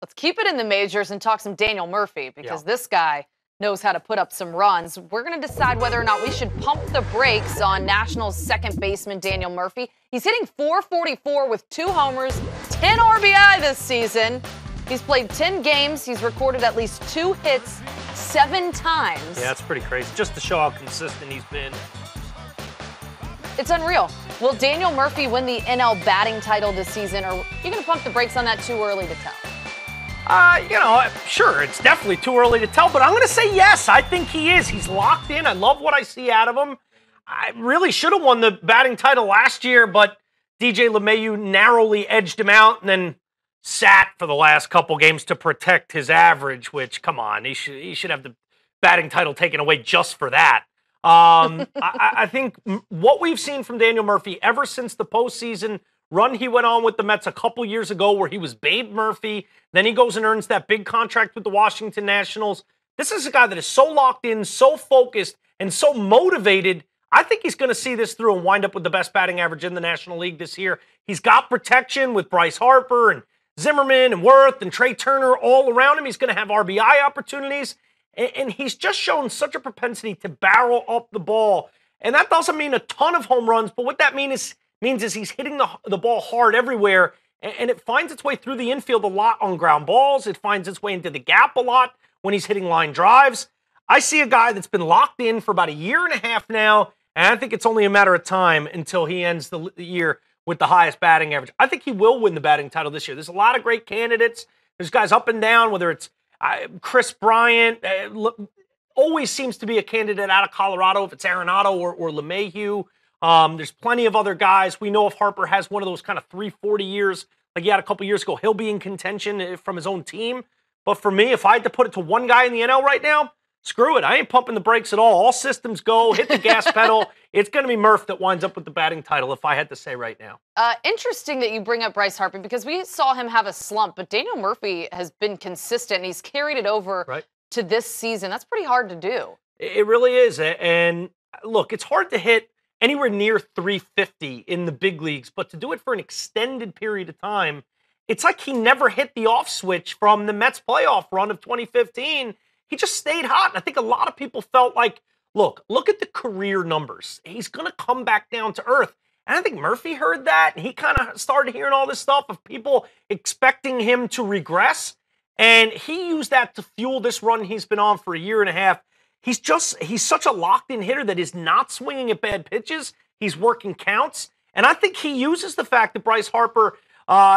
Let's keep it in the majors and talk some Daniel Murphy because this guy knows how to put up some runs. We're going to decide whether or not we should pump the brakes on Nationals second baseman Daniel Murphy. He's hitting .444 with 2 homers, 10 RBI this season. He's played 10 games. He's recorded at least 2 hits 7 times. Yeah, that's pretty crazy. Just to show how consistent he's been. It's unreal. Will Daniel Murphy win the NL batting title this season, or are you going to pump the brakes on that too early to tell? Sure, it's definitely too early to tell, but I'm going to say yes. I think he is. He's locked in. I love what I see out of him. I really should have won the batting title last year, but DJ LeMahieu narrowly edged him out and then sat for the last couple games to protect his average, which, come on, he should have the batting title taken away just for that. I think what we've seen from Daniel Murphy ever since the postseason run he went on with the Mets a couple years ago where he was Babe Murphy, then he goes and earns that big contract with the Washington Nationals. This is a guy that is so locked in, so focused, and so motivated. I think he's going to see this through and wind up with the best batting average in the National League this year. He's got protection with Bryce Harper and Zimmerman and Worth and Trey Turner all around him. He's going to have RBI opportunities. And he's just shown such a propensity to barrel up the ball. And that doesn't mean a ton of home runs, but what that means is he's hitting the ball hard everywhere, and it finds its way through the infield a lot on ground balls. It finds its way into the gap a lot when he's hitting line drives. I see a guy that's been locked in for about a year and a half now, and I think it's only a matter of time until he ends the year with the highest batting average. I think he will win the batting title this year. There's a lot of great candidates. There's guys up and down, whether it's Chris Bryant, always seems to be a candidate out of Colorado, if it's Arenado or LeMahieu. There's plenty of other guys. We know if Harper has one of those kind of 340 years like he had a couple years ago, he'll be in contention from his own team. But for me, if I had to put it to one guy in the NL right now, screw it. I ain't pumping the brakes at all. All systems go. Hit the gas pedal. It's going to be Murph that winds up with the batting title, if I had to say right now. Interesting that you bring up Bryce Harper because we saw him have a slump, but Daniel Murphy has been consistent. He's carried it over to this season. That's pretty hard to do. It really is. And look, it's hard to hit anywhere near 350 in the big leagues, but to do it for an extended period of time, it's like he never hit the off switch from the Mets playoff run of 2015. He just stayed hot. And I think a lot of people felt like, look at the career numbers. He's going to come back down to earth. And I think Murphy heard that, and he kind of started hearing all this stuff of people expecting him to regress. And he used that to fuel this run he's been on for a year and a half. He's such a locked-in hitter that is not swinging at bad pitches. He's working counts. And I think he uses the fact that Bryce Harper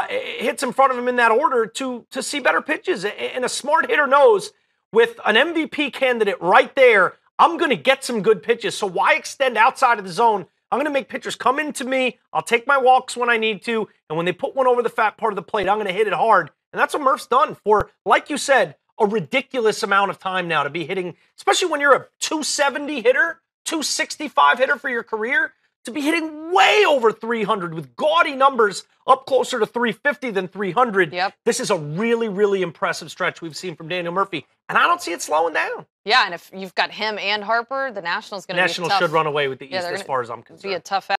hits in front of him in that order to see better pitches. And a smart hitter knows with an MVP candidate right there, I'm going to get some good pitches. So why extend outside of the zone? I'm going to make pitchers come into me. I'll take my walks when I need to. And when they put one over the fat part of the plate, I'm going to hit it hard. And that's what Murph's done for, like you said, a ridiculous amount of time now to be hitting, especially when you're a 270 hitter, 265 hitter for your career, to be hitting way over 300 with gaudy numbers up closer to 350 than 300. Yep. This is a really, really impressive stretch we've seen from Daniel Murphy, and I don't see it slowing down. Yeah, and if you've got him and Harper, the Nationals going to be tough. Nationals should run away with the East as far as I'm concerned. Be a tough